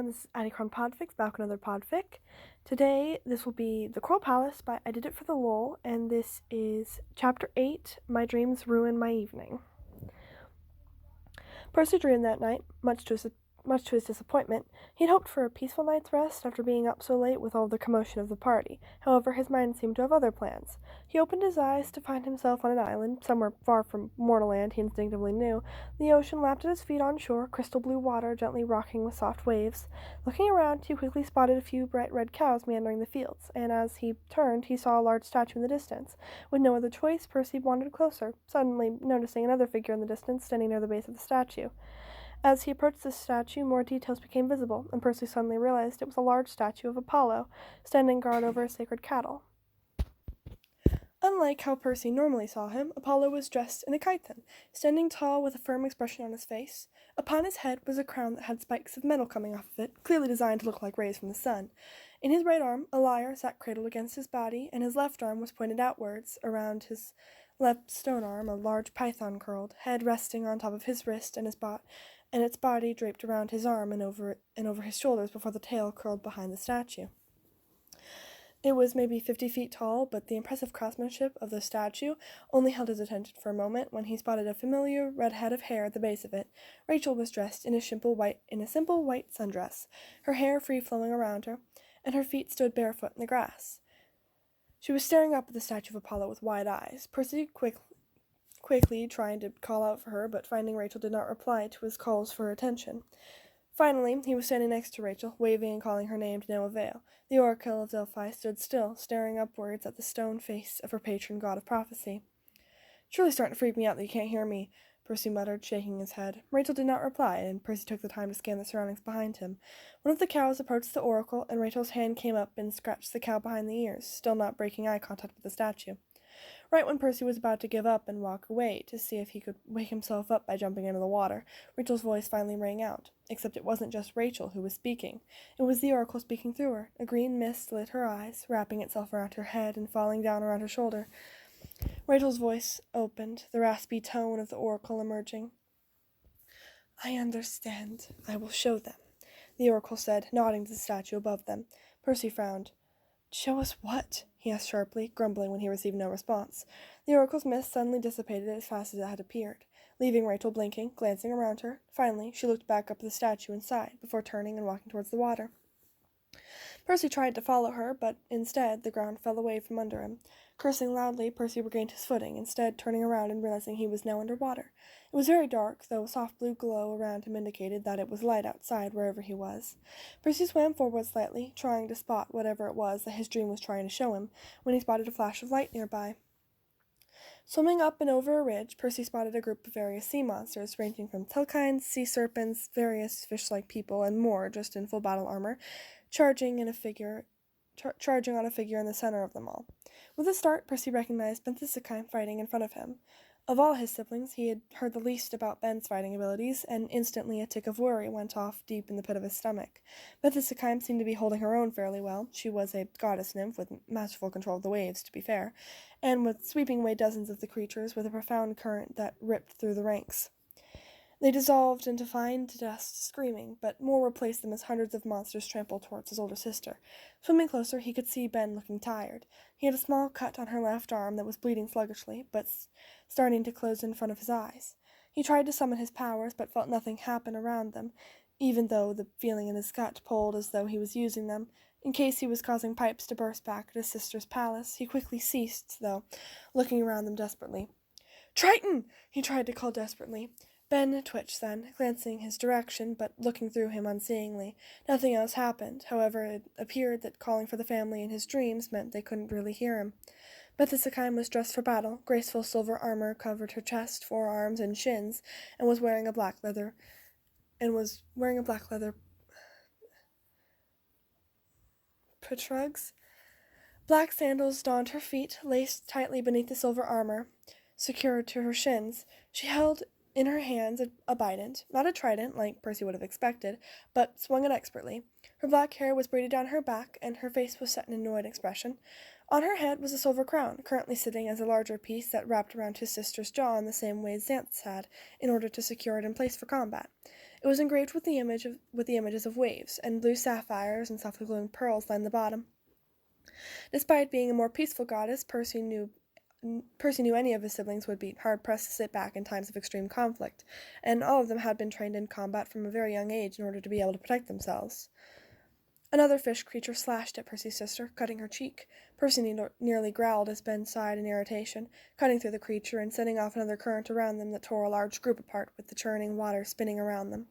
everyone, this is podfic, back with another podfic. Today, this will be The Coral Palace by I Did It for the Lol, and this is Chapter 8, My Dreams Ruin My Evening. Percy dreamed that night, much to his disappointment. He had hoped for a peaceful night's rest after being up so late with all the commotion of the party. However, his mind seemed to have other plans. He opened his eyes to find himself on an island, somewhere far from mortal land he instinctively knew. The ocean lapped at his feet on shore, crystal blue water gently rocking with soft waves. Looking around, he quickly spotted a few bright red cows meandering the fields, and as he turned, he saw a large statue in the distance. With no other choice, Percy wandered closer, suddenly noticing another figure in the distance standing near the base of the statue. As he approached the statue, more details became visible, and Percy suddenly realized it was a large statue of Apollo, standing guard over a sacred cattle. Unlike how Percy normally saw him, Apollo was dressed in a chiton, standing tall with a firm expression on his face. Upon his head was a crown that had spikes of metal coming off of it, clearly designed to look like rays from the sun. In his right arm, a lyre sat cradled against his body, and his left arm was pointed outwards. Around his left stone arm, a large python curled, head resting on top of his wrist, and its body draped around his arm and over his shoulders before the tail curled behind the statue. It was maybe 50 feet tall, but the impressive craftsmanship of the statue only held his attention for a moment when he spotted a familiar red head of hair at the base of it. Rachel was dressed in a simple white sundress, her hair free-flowing around her, and her feet stood barefoot in the grass. She was staring up at the statue of Apollo with wide eyes. Percy quickly trying to call out for her, but finding Rachel did not reply to his calls for her attention. Finally, he was standing next to Rachel, waving and calling her name to no avail. The oracle of Delphi stood still, staring upwards at the stone face of her patron god of prophecy. "It's really starting to freak me out that you can't hear me," Percy muttered, shaking his head. Rachel did not reply, and Percy took the time to scan the surroundings behind him. One of the cows approached the oracle, and Rachel's hand came up and scratched the cow behind the ears, still not breaking eye contact with the statue. Right when Percy was about to give up and walk away to see if he could wake himself up by jumping into the water, Rachel's voice finally rang out. Except it wasn't just Rachel who was speaking. It was the oracle speaking through her. A green mist lit her eyes, wrapping itself around her head and falling down around her shoulder. Rachel's voice opened, the raspy tone of the oracle emerging. "I understand. I will show them," the oracle said, nodding to the statue above them. Percy frowned. "Show us what?" he asked sharply, grumbling when he received no response. The oracle's mist suddenly dissipated as fast as it had appeared, leaving Rachel blinking, glancing around her. Finally, she looked back up at the statue and sighed, before turning and walking towards the water. Percy tried to follow her, but instead the ground fell away from under him. Cursing loudly, Percy regained his footing, instead turning around and realizing he was now under water. It was very dark, though a soft blue glow around him indicated that it was light outside wherever he was. Percy swam forward slightly, trying to spot whatever it was that his dream was trying to show him, when he spotted a flash of light nearby. Swimming up and over a ridge, Percy spotted a group of various sea monsters, ranging from telkines, sea serpents, various fish-like people, and more, just in full battle armor, charging on a figure in the center of them all. With a start, Percy recognized Benthisichime fighting in front of him. Of all his siblings, he had heard the least about Ben's fighting abilities, and instantly a tick of worry went off deep in the pit of his stomach. Benthisichime seemed to be holding her own fairly well. She was a goddess nymph with masterful control of the waves, to be fair, and was sweeping away dozens of the creatures with a profound current that ripped through the ranks. They dissolved into fine dust, screaming, but more replaced them as hundreds of monsters trampled towards his older sister. Swimming closer, he could see Ben looking tired. He had a small cut on her left arm that was bleeding sluggishly, but starting to close in front of his eyes. He tried to summon his powers, but felt nothing happen around them, even though the feeling in his gut pulled as though he was using them. In case he was causing pipes to burst back at his sister's palace, he quickly ceased, though, looking around them desperately. "Triton!" he tried to call desperately. Ben twitched then, glancing his direction, but looking through him unseeingly. Nothing else happened. However, it appeared that calling for the family in his dreams meant they couldn't really hear him. Benthisichime was dressed for battle. Graceful silver armor covered her chest, forearms, and shins, and was wearing a black leather patrugs. Black sandals donned her feet, laced tightly beneath the silver armor, secured to her shins. She held in her hands a bident, not a trident like Percy would have expected, but swung it expertly. Her black hair was braided down her back, and her face was set in an annoyed expression. On her head was a silver crown, currently sitting as a larger piece that wrapped around his sister's jaw in the same way Xanth's had, in order to secure it in place for combat. It was engraved with the images of waves, and blue sapphires and softly glowing pearls lined the bottom. Despite being a more peaceful goddess, Percy knew any of his siblings would be hard-pressed to sit back in times of extreme conflict, and all of them had been trained in combat from a very young age in order to be able to protect themselves. Another fish creature slashed at Percy's sister, cutting her cheek. Percy nearly growled as Ben sighed in irritation, cutting through the creature and setting off another current around them that tore a large group apart with the churning water spinning around them.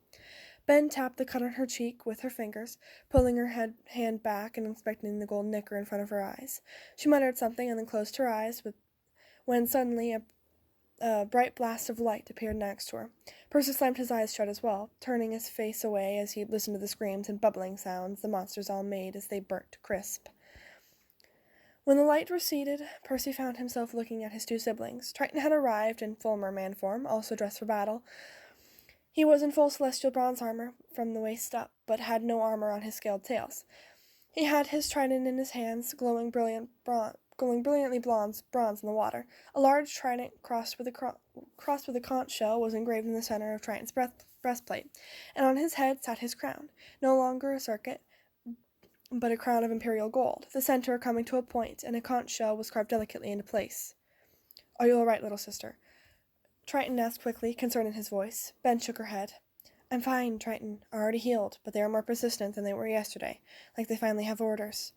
Ben tapped the cut on her cheek with her fingers, pulling her hand back and inspecting the gold nicker in front of her eyes. She muttered something and then closed her eyes when suddenly a bright blast of light appeared next to her. Percy slammed his eyes shut as well, turning his face away as he listened to the screams and bubbling sounds the monsters all made as they burnt to crisp. When the light receded, Percy found himself looking at his two siblings. Triton had arrived in full merman form, also dressed for battle. He was in full celestial bronze armor from the waist up, but had no armor on his scaled tails. He had his trident in his hands, glowing brilliantly bronze in the water. A large trident crossed with a conch shell was engraved in the center of Triton's breastplate, and on his head sat his crown, no longer a circuit, but a crown of imperial gold, the center coming to a point, and a conch shell was carved delicately into place. "Are you all right, little sister?" Triton asked quickly, concern in his voice. Ben shook her head. "I'm fine, Triton. Already healed, but they are more persistent than they were yesterday, like they finally have orders,"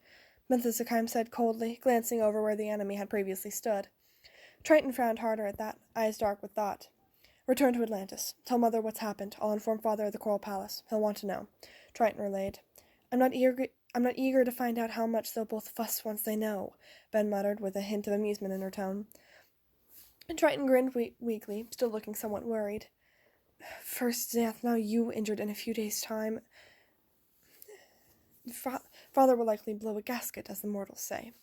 Menthesakheim said coldly, glancing over where the enemy had previously stood. Triton frowned harder at that, eyes dark with thought. "Return to Atlantis. Tell Mother what's happened. I'll inform Father at the Coral Palace. He'll want to know," Triton relayed. I'm not eager to find out how much they'll both fuss once they know," Ben muttered, with a hint of amusement in her tone. And Triton grinned weakly, still looking somewhat worried. "First death, now you injured in a few days' time. Father will likely blow a gasket, as the mortals say,"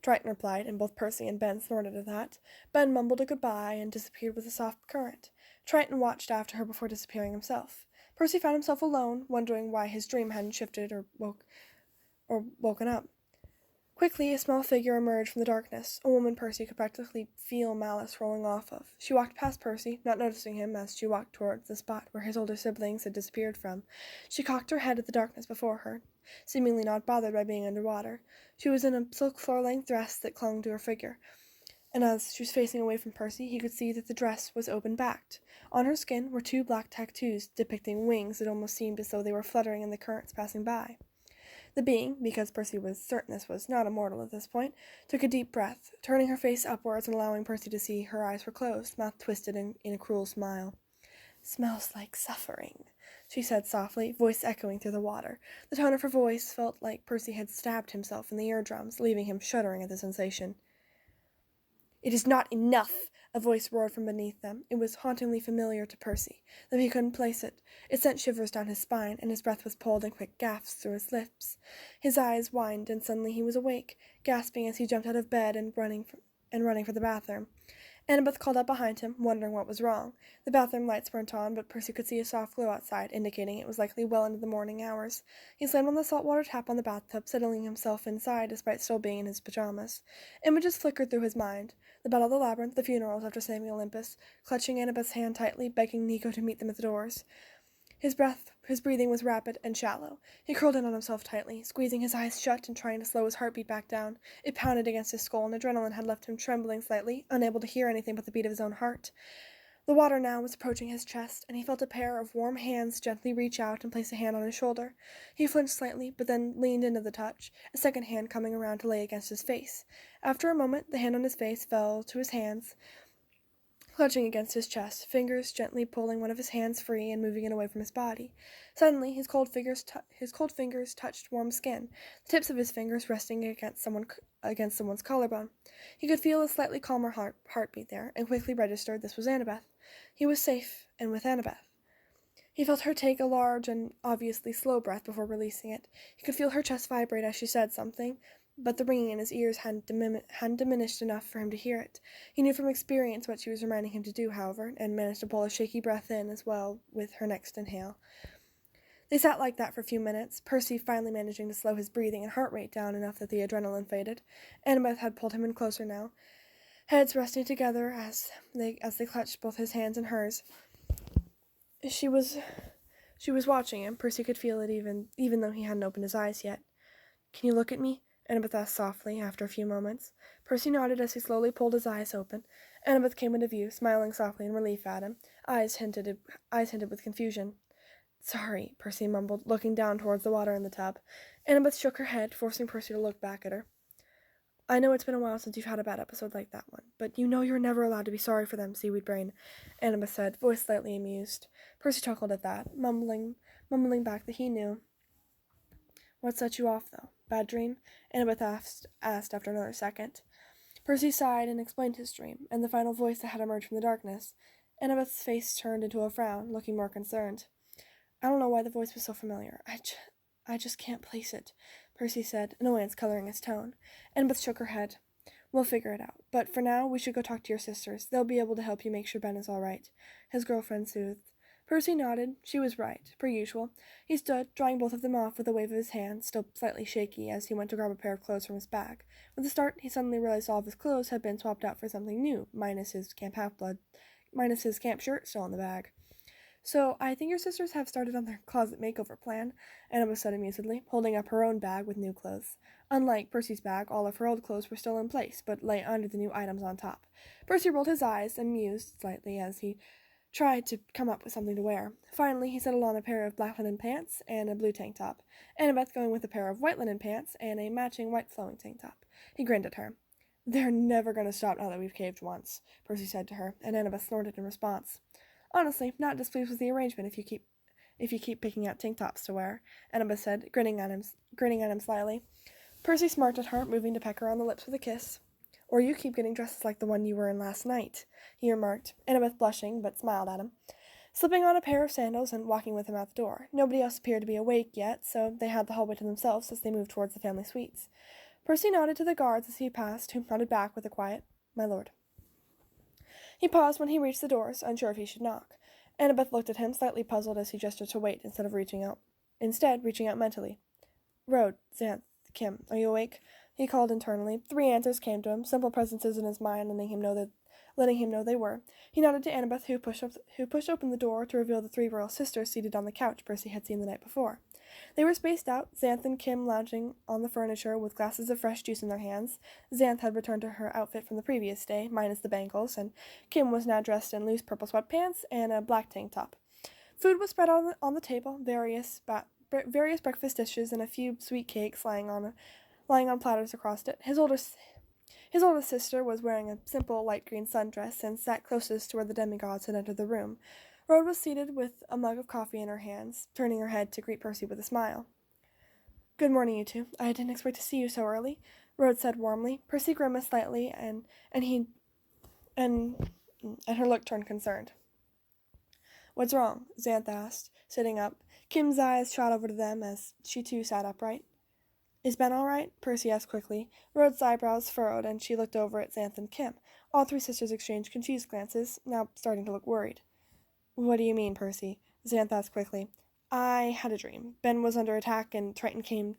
Triton replied, and both Percy and Ben snorted at that. Ben mumbled a goodbye and disappeared with a soft current. Triton watched after her before disappearing himself. Percy found himself alone, wondering why his dream hadn't shifted or woken up. Quickly, a small figure emerged from the darkness, a woman Percy could practically feel malice rolling off of. She walked past Percy, not noticing him as she walked towards the spot where his older siblings had disappeared from. She cocked her head at the darkness before her, seemingly not bothered by being underwater. She was in a silk floor-length dress that clung to her figure, and as she was facing away from Percy, he could see that the dress was open-backed. On her skin were two black tattoos depicting wings that almost seemed as though they were fluttering in the currents passing by. The being, because Percy was certain this was not a mortal at this point, took a deep breath, turning her face upwards and allowing Percy to see her eyes were closed, mouth twisted in a cruel smile. "Smells like suffering," she said softly, voice echoing through the water. The tone of her voice felt like Percy had stabbed himself in the eardrums, leaving him shuddering at the sensation. "It is not enough!" a voice roared from beneath them. It was hauntingly familiar to Percy, though he couldn't place it. It sent shivers down his spine, and his breath was pulled in quick gasps through his lips. His eyes widened, and suddenly he was awake, gasping as he jumped out of bed and running for the bathroom. Annabeth called up behind him, wondering what was wrong. The bathroom lights weren't on, but Percy could see a soft glow outside, indicating it was likely well into the morning hours. He slammed on the saltwater tap on the bathtub, settling himself inside despite still being in his pajamas. Images flickered through his mind. The Battle of the Labyrinth, the funerals after saving Olympus, clutching Annabeth's hand tightly, begging Nico to meet them at the doors. His breathing was rapid and shallow. He curled in on himself tightly, squeezing his eyes shut and trying to slow his heartbeat back down. It pounded against his skull, and adrenaline had left him trembling slightly, unable to hear anything but the beat of his own heart. The water now was approaching his chest, and he felt a pair of warm hands gently reach out and place a hand on his shoulder. He flinched slightly, but then leaned into the touch, a second hand coming around to lay against his face. After a moment, the hand on his face fell to his hands, clutching against his chest, fingers gently pulling one of his hands free and moving it away from his body. Suddenly, his cold fingers touched warm skin, the tips of his fingers resting against someone's collarbone. He could feel a slightly calmer heartbeat there, and quickly registered this was Annabeth. He was safe, and with Annabeth. He felt her take a large and obviously slow breath before releasing it. He could feel her chest vibrate as she said something, but the ringing in his ears hadn't diminished enough for him to hear it. He knew from experience what she was reminding him to do, however, and managed to pull a shaky breath in as well with her next inhale. They sat like that for a few minutes, Percy finally managing to slow his breathing and heart rate down enough that the adrenaline faded. Annabeth had pulled him in closer now, heads resting together as they clutched both his hands in hers. She was She was watching him. Percy could feel it even though he hadn't opened his eyes yet. "Can you look at me?" Annabeth asked softly, after a few moments. Percy nodded as he slowly pulled his eyes open. Annabeth came into view, smiling softly in relief at him, eyes hinted with confusion. "Sorry," Percy mumbled, looking down towards the water in the tub. Annabeth shook her head, forcing Percy to look back at her. "I know it's been a while since you've had a bad episode like that one, but you know you're never allowed to be sorry for them, Seaweed Brain," Annabeth said, voice slightly amused. Percy chuckled at that, mumbling back that he knew. "What set you off, though? Bad dream?" Annabeth asked after another second. Percy sighed and explained his dream, and the final voice that had emerged from the darkness. Annabeth's face turned into a frown, looking more concerned. "I don't know why the voice was so familiar. I just can't place it," Percy said, annoyance coloring his tone. Annabeth shook her head. "We'll figure it out. But for now, we should go talk to your sisters. They'll be able to help you make sure Ben is all right," his girlfriend soothed. Percy nodded. She was right, per usual. He stood, drawing both of them off with a wave of his hand, still slightly shaky, as he went to grab a pair of clothes from his bag. With a start, he suddenly realized all of his clothes had been swapped out for something new, minus his camp shirt still in the bag. "So, I think your sisters have started on their closet makeover plan," Annabeth said amusedly, holding up her own bag with new clothes. Unlike Percy's bag, all of her old clothes were still in place, but lay under the new items on top. Percy rolled his eyes and mused slightly as he tried to come up with something to wear. Finally, he settled on a pair of black linen pants and a blue tank top, Annabeth going with a pair of white linen pants and a matching white flowing tank top. He grinned at her. "They're never going to stop now that we've caved once," Percy said to her, and Annabeth snorted in response. "Honestly, not displeased with the arrangement if you keep picking out tank tops to wear," Annabeth said, grinning at him slyly. Percy smirked at her, moving to peck her on the lips with a kiss. "Or you keep getting dresses like the one you were in last night," he remarked, Annabeth blushing, but smiled at him. Slipping on a pair of sandals and walking with him out the door. Nobody else appeared to be awake yet, so they had the hallway to themselves as they moved towards the family suites. Percy nodded to the guards as he passed, who nodded back with a quiet, "My lord." He paused when he reached the doors, unsure if he should knock. Annabeth looked at him, slightly puzzled as he gestured to wait reaching out mentally. "Rode, Xanth, Kim, are you awake?" he called internally. 3 answers came to him, simple presences in his mind, letting him know they were. He nodded to Annabeth, who pushed open the door to reveal the 3 royal sisters seated on the couch Percy had seen the night before. They were spaced out, Xanth and Kim lounging on the furniture with glasses of fresh juice in their hands. Xanth had returned to her outfit from the previous day, minus the bangles, and Kim was now dressed in loose purple sweatpants and a black tank top. Food was spread on the table, various breakfast dishes and a few sweet cakes lying on platters across it. His oldest sister was wearing a simple light green sundress and sat closest to where the demigods had entered the room. Rhoda was seated with a mug of coffee in her hands, turning her head to greet Percy with a smile. "Good morning, you two. I didn't expect to see you so early," Rhoda said warmly. Percy grimaced slightly, and her look turned concerned. "What's wrong?" Xanth asked, sitting up. Kim's eyes shot over to them as she too sat upright. "Is Ben all right?" Percy asked quickly. Rhoda's eyebrows furrowed, and she looked over at Xanth and Kim. All 3 sisters exchanged confused glances, now starting to look worried. "What do you mean, Percy?" Xanth asked quickly. "I had a dream. Ben was under attack, and Triton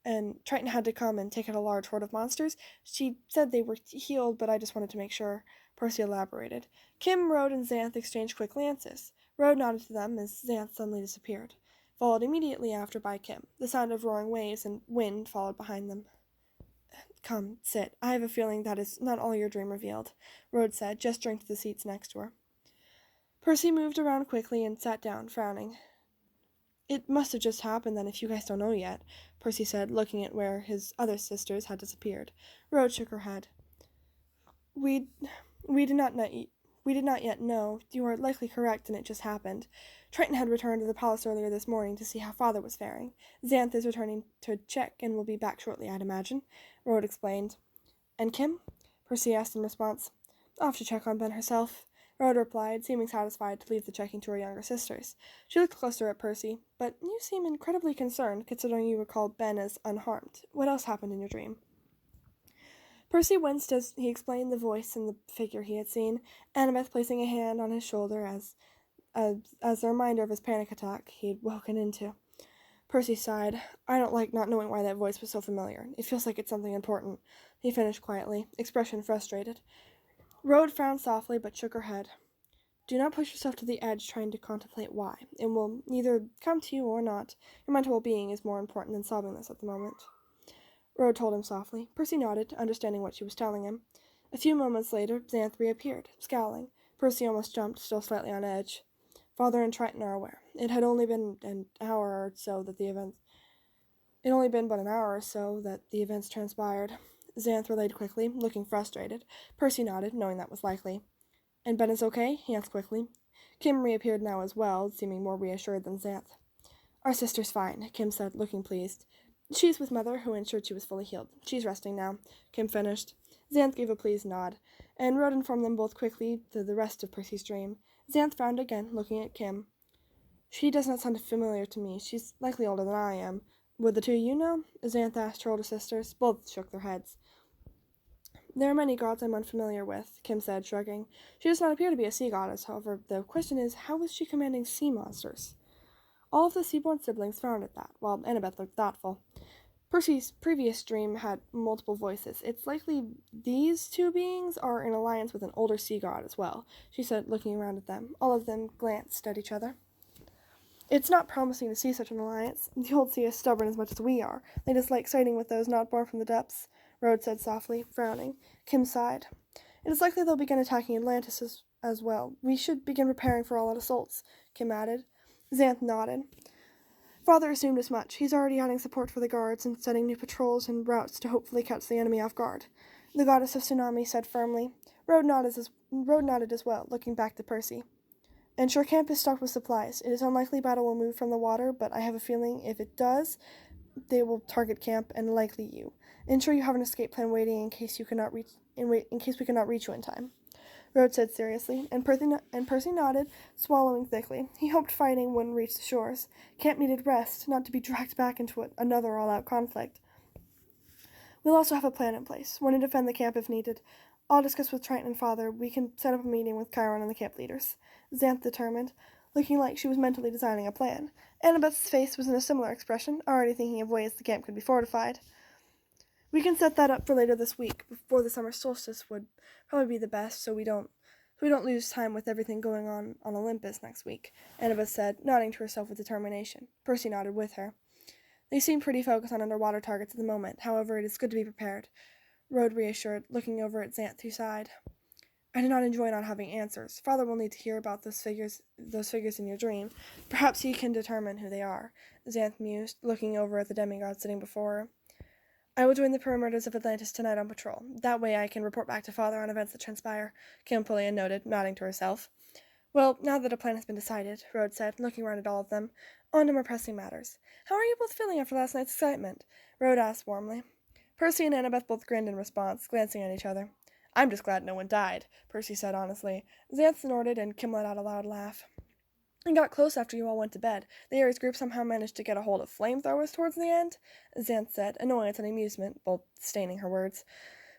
had to come and take out a large horde of monsters. She said they were healed, but I just wanted to make sure," Percy elaborated. Kim, Rhoda, and Xanth exchanged quick glances. Rhoda nodded to them as Xanth suddenly disappeared, followed immediately after by Kim. The sound of roaring waves and wind followed behind them. "Come, sit. I have a feeling that is not all your dream revealed," Rhoda said, gesturing to the seats next to her. Percy moved around quickly and sat down, frowning. "It must have just happened then if you guys don't know yet," Percy said, looking at where his other sisters had disappeared. Rhoda shook her head. We did not yet know. You are likely correct, and it just happened. Triton had returned to the palace earlier this morning to see how father was faring. Xanth is returning to check and will be back shortly, I'd imagine," Rhoda explained. "And Kim?" Percy asked in response. "Off to check on Ben herself," Rhoda replied, seeming satisfied to leave the checking to her younger sisters. She looked closer at Percy. "But you seem incredibly concerned, considering you recalled Ben as unharmed. What else happened in your dream?" Percy winced as he explained the voice and the figure he had seen, Annabeth placing a hand on his shoulder as a reminder of his panic attack he'd woken into. Percy sighed. "I don't like not knowing why that voice was so familiar. It feels like it's something important," he finished quietly, expression frustrated. Rhoda frowned softly but shook her head. Do not push yourself to the edge trying to contemplate why. It will neither come to you or not. Your mental well-being is more important than solving this at the moment. Rode told him softly. Percy nodded, understanding what she was telling him. A few moments later, Xanth reappeared, scowling. Percy almost jumped, still slightly on edge. Father and Triton are aware. It had only been an hour or so that the events... It had only been but an hour or so that the events transpired. Xanth relayed quickly, looking frustrated. Percy nodded, knowing that was likely. And Ben is okay? He asked quickly. Kim reappeared now as well, seeming more reassured than Xanth. Our sister's fine, Kim said, looking pleased. She's with Mother, who ensured she was fully healed. She's resting now, Kim finished. Xanth gave a pleased nod, and Rode informed them both quickly to the rest of Percy's dream. Xanth frowned again, looking at Kim. She does not sound familiar to me. She's likely older than I am. Would the two of you know? Xanth asked her older sisters. Both shook their heads. There are many gods I'm unfamiliar with, Kim said, shrugging. She does not appear to be a sea goddess, however. The question is, how is she commanding sea monsters? All of the seaborn siblings frowned at that, while Annabeth looked thoughtful. Percy's previous dream had multiple voices. It's likely these two beings are in alliance with an older sea god as well, she said, looking around at them. All of them glanced at each other. It's not promising to see such an alliance. The old sea is stubborn as much as we are. They dislike siding with those not born from the depths, Rode said softly, frowning. Kim sighed. It is likely they'll begin attacking Atlantis as well. We should begin preparing for all-out assaults, Kim added. Xanth nodded. Father assumed as much. He's already adding support for the guards and setting new patrols and routes to hopefully catch the enemy off guard. The goddess of tsunami said firmly. Rode nodded as well, looking back to Percy. Ensure camp is stocked with supplies. It is unlikely battle will move from the water, but I have a feeling if it does, they will target camp and likely you. Ensure you have an escape plan waiting in case we cannot reach you in time. Rode said seriously, and Percy nodded, swallowing thickly. He hoped fighting wouldn't reach the shores. Camp needed rest, not to be dragged back into another all-out conflict. We'll also have a plan in place, one to defend the camp if needed. I'll discuss with Triton and Father. We can set up a meeting with Chiron and the camp leaders. Xanth determined, looking like she was mentally designing a plan. Annabeth's face was in a similar expression, already thinking of ways the camp could be fortified. We can set that up for later this week, before the summer solstice would probably be the best, so we don't lose time with everything going on Olympus next week, Annabeth said, nodding to herself with determination. Percy nodded with her. They seemed pretty focused on underwater targets at the moment, however, it is good to be prepared. Rode reassured, looking over at Xanth, who sighed. I do not enjoy not having answers. Father will need to hear about those figures in your dream. Perhaps he can determine who they are, Xanth mused, looking over at the demigod sitting before her. I will join the perimeters of Atlantis tonight on patrol. That way I can report back to Father on events that transpire, Campolia noted, nodding to herself. Well, now that a plan has been decided, Rode said, looking around at all of them, on to more pressing matters. How are you both feeling after last night's excitement? Rode asked warmly. Percy and Annabeth both grinned in response, glancing at each other. I'm just glad no one died, Percy said honestly. Xanth snorted, and Kim let out a loud laugh. It got close after you all went to bed. The Ares group somehow managed to get a hold of flamethrowers towards the end, Xanth said, annoyance and amusement, both staining her words.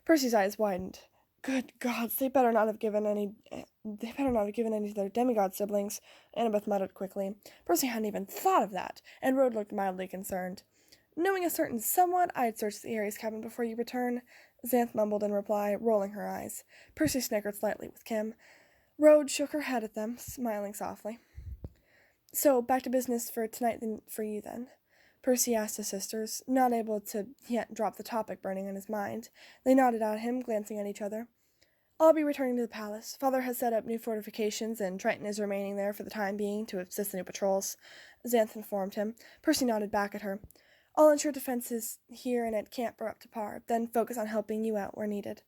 Percy's eyes widened. Good gods, they better not have given any to their demigod siblings, Annabeth muttered quickly. Percy hadn't even thought of that, and Rode looked mildly concerned. Knowing a certain someone, I'd search the Ares cabin before you return, Xanth mumbled in reply, rolling her eyes. Percy snickered slightly with Kim. Rode shook her head at them, smiling softly. So, back to business for tonight for you, then, Percy asked his sisters, not able to yet drop the topic burning in his mind. They nodded at him, glancing at each other. I'll be returning to the palace. Father has set up new fortifications, and Triton is remaining there for the time being to assist the new patrols, Xanth informed him. Percy nodded back at her. I'll ensure defenses here and at camp are up to par, then focus on helping out where needed,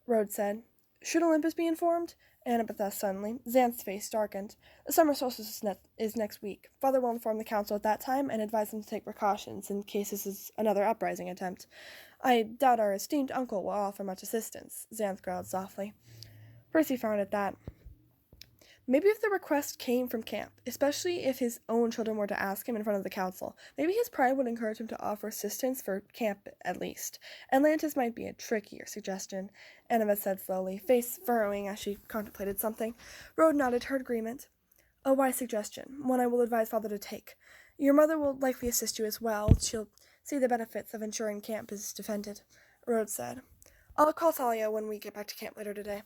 Rode said. Should Olympus be informed? Annabeth asked suddenly. Xanth's face darkened. The summer solstice is next week. Father will inform the council at that time and advise them to take precautions in case this is another uprising attempt. I doubt our esteemed uncle will offer much assistance, Xanth growled softly. Percy frowned at that. Maybe if the request came from camp, especially if his own children were to ask him in front of the council, maybe his pride would encourage him to offer assistance for camp at least. Atlantis might be a trickier suggestion, Annabeth said slowly, face furrowing as she contemplated something. Rode nodded her agreement. A wise suggestion, one I will advise Father to take. Your mother will likely assist you as well. She'll see the benefits of ensuring camp is defended, Rode said. I'll call Thalia when we get back to camp later today.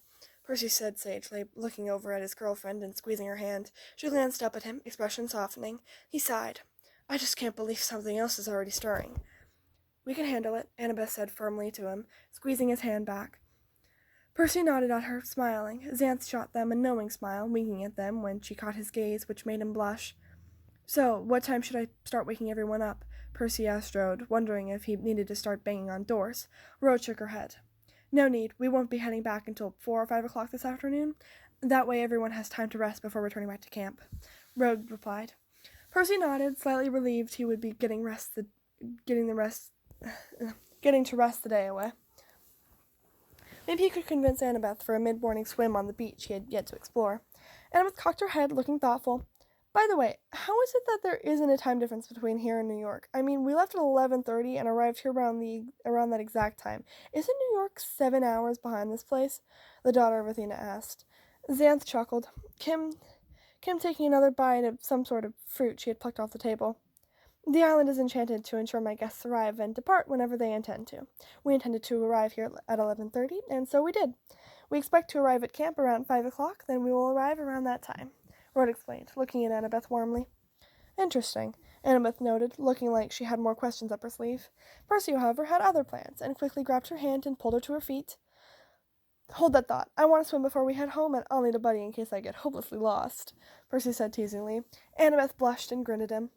Percy said sagely, looking over at his girlfriend and squeezing her hand. She glanced up at him, expression softening. He sighed. I just can't believe something else is already stirring. We can handle it, Annabeth said firmly to him, squeezing his hand back. Percy nodded at her, smiling. Xanth shot them a knowing smile, winking at them when she caught his gaze, which made him blush. So, what time should I start waking everyone up? Percy asked Rode, wondering if he needed to start banging on doors. Rode shook her head. No need. We won't be heading back until 4 or 5 o'clock this afternoon. That way everyone has time to rest before returning back to camp. Rode replied. Percy nodded, slightly relieved he would be getting to rest the day away. Maybe he could convince Annabeth for a mid-morning swim on the beach he had yet to explore. Annabeth cocked her head, looking thoughtful. By the way, how is it that there isn't a time difference between here and New York? I mean, we left at 11:30 and arrived here around that exact time. Isn't New York 7 hours behind this place? The daughter of Athena asked. Xanth chuckled. Kim taking another bite of some sort of fruit she had plucked off the table. The island is enchanted to ensure my guests arrive and depart whenever they intend to. We intended to arrive here at 11:30, and so we did. We expect to arrive at camp around 5 o'clock, then we will arrive around that time. Rod explained, looking at Annabeth warmly. Interesting, Annabeth noted, looking like she had more questions up her sleeve. Percy, however, had other plans, and quickly grabbed her hand and pulled her to her feet. Hold that thought. I want to swim before we head home, and I'll need a buddy in case I get hopelessly lost, Percy said teasingly. Annabeth blushed and grinned at him.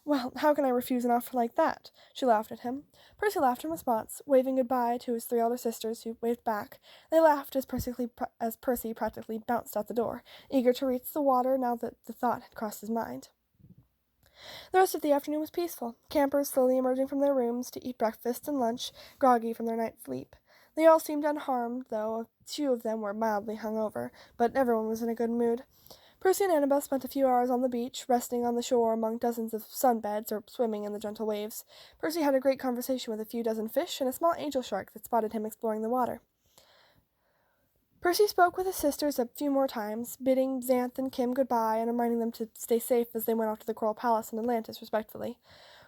Well, how can I refuse an offer like that? She laughed at him. Percy laughed in response, waving goodbye to his 3 elder sisters, who waved back. They laughed as Percy practically bounced out the door, eager to reach the water now that the thought had crossed his mind. The rest of the afternoon was peaceful, campers slowly emerging from their rooms to eat breakfast and lunch, groggy from their night's sleep. They all seemed unharmed, though a few of them were mildly hungover, but everyone was in a good mood. Percy and Annabeth spent a few hours on the beach, resting on the shore among dozens of sunbeds or swimming in the gentle waves. Percy had a great conversation with a few dozen fish and a small angel shark that spotted him exploring the water. Percy spoke with his sisters a few more times, bidding Xanth and Kim goodbye and reminding them to stay safe as they went off to the Coral Palace in Atlantis, respectively.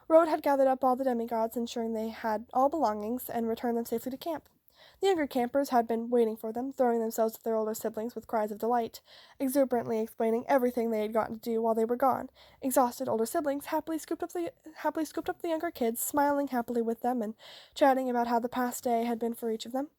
Rode had gathered up all the demigods, ensuring they had all belongings, and returned them safely to camp. The younger campers had been waiting for them, throwing themselves at their older siblings with cries of delight, exuberantly explaining everything they had gotten to do while they were gone. Exhausted older siblings happily scooped up the younger kids, smiling happily with them and chatting about how the past day had been for each of them.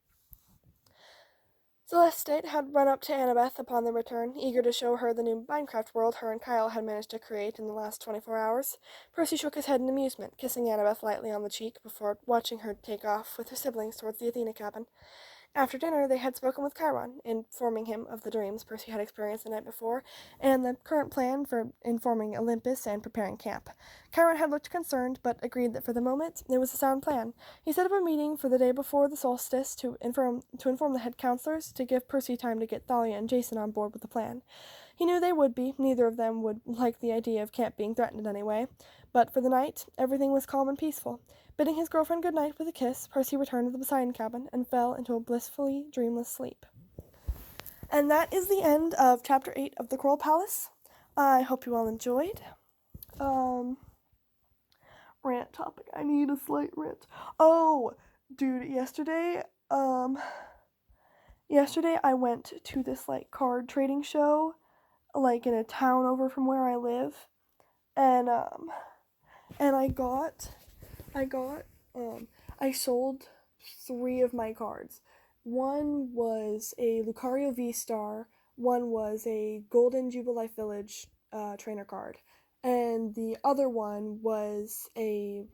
Celeste had run up to Annabeth upon their return, eager to show her the new Minecraft world her and Kyle had managed to create in the last 24 hours. Percy shook his head in amusement, kissing Annabeth lightly on the cheek before watching her take off with her siblings towards the Athena cabin. After dinner, they had spoken with Chiron, informing him of the dreams Percy had experienced the night before, and the current plan for informing Olympus and preparing camp. Chiron had looked concerned, but agreed that for the moment it was a sound plan. He set up a meeting for the day before the solstice to inform the head counselors, to give Percy time to get Thalia and Jason on board with the plan. He knew they would be. Neither of them would like the idea of camp being threatened in any way. But for the night, everything was calm and peaceful. Bidding his girlfriend good night with a kiss, Percy returned to the Poseidon cabin and fell into a blissfully dreamless sleep. And that is the end of Chapter 8 of The Coral Palace. I hope you all enjoyed. Rant topic. I need a slight rant. Oh, dude, yesterday I went to this, card trading show, in a town over from where I live. And I sold 3 of my cards. One was a Lucario V-Star, one was a Golden Jubilife Village trainer card, and the other one was a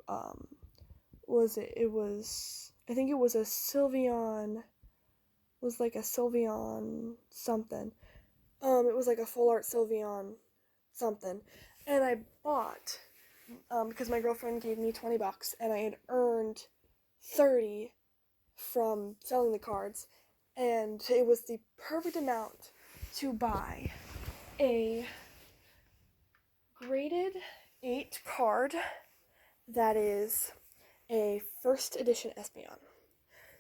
I think it was a Sylveon, something. It was like a full art Sylveon something, and I bought, because my girlfriend gave me $20, and I had earned 30 from selling the cards, and it was the perfect amount to buy a graded 8 card that is a first edition Espeon.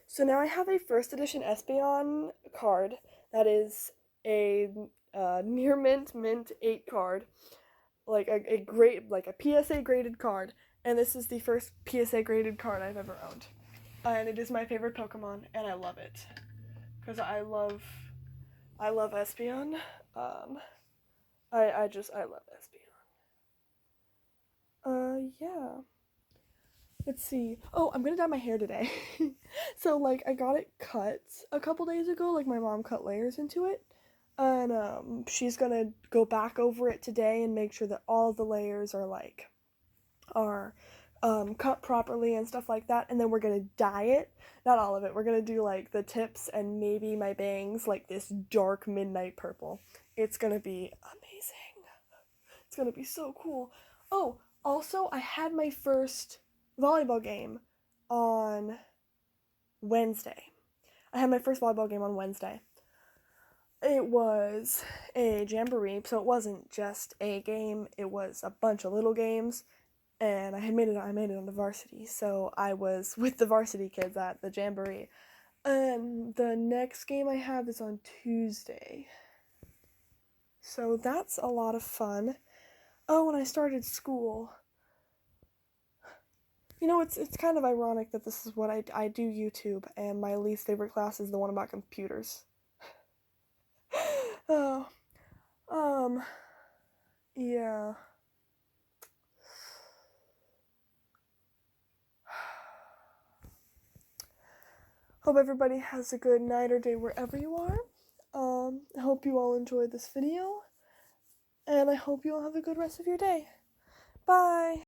So now I have a first edition Espeon card that is a near mint 8 card, a PSA graded card, and this is the first PSA graded card I've ever owned. And it is my favorite Pokemon, and I love it. Because I love I love Espeon. Um, I love Espeon. Yeah. Let's see. Oh, I'm gonna dye my hair today. So, like, I got it cut a couple days ago. Like, my mom cut layers into it. And, she's gonna go back over it today and make sure that all of the layers are cut properly and stuff like that. And then we're gonna dye it. Not all of it. We're gonna do, like, the tips and maybe my bangs, like, this dark midnight purple. It's gonna be amazing. It's gonna be so cool. Oh, also, I had my first volleyball game on Wednesday. I had my first volleyball game on Wednesday. It was a jamboree, so it wasn't just a game, it was a bunch of little games. And I made it on the varsity, so I was with the varsity kids at the jamboree. And the next game I have is on Tuesday. So that's a lot of fun. Oh, and I started school. You know, it's kind of ironic that this is what I do YouTube, and my least favorite class is the one about computers. Oh, um, yeah. Hope everybody has a good night or day wherever you are. I hope you all enjoyed this video, and I hope you all have a good rest of your day. Bye!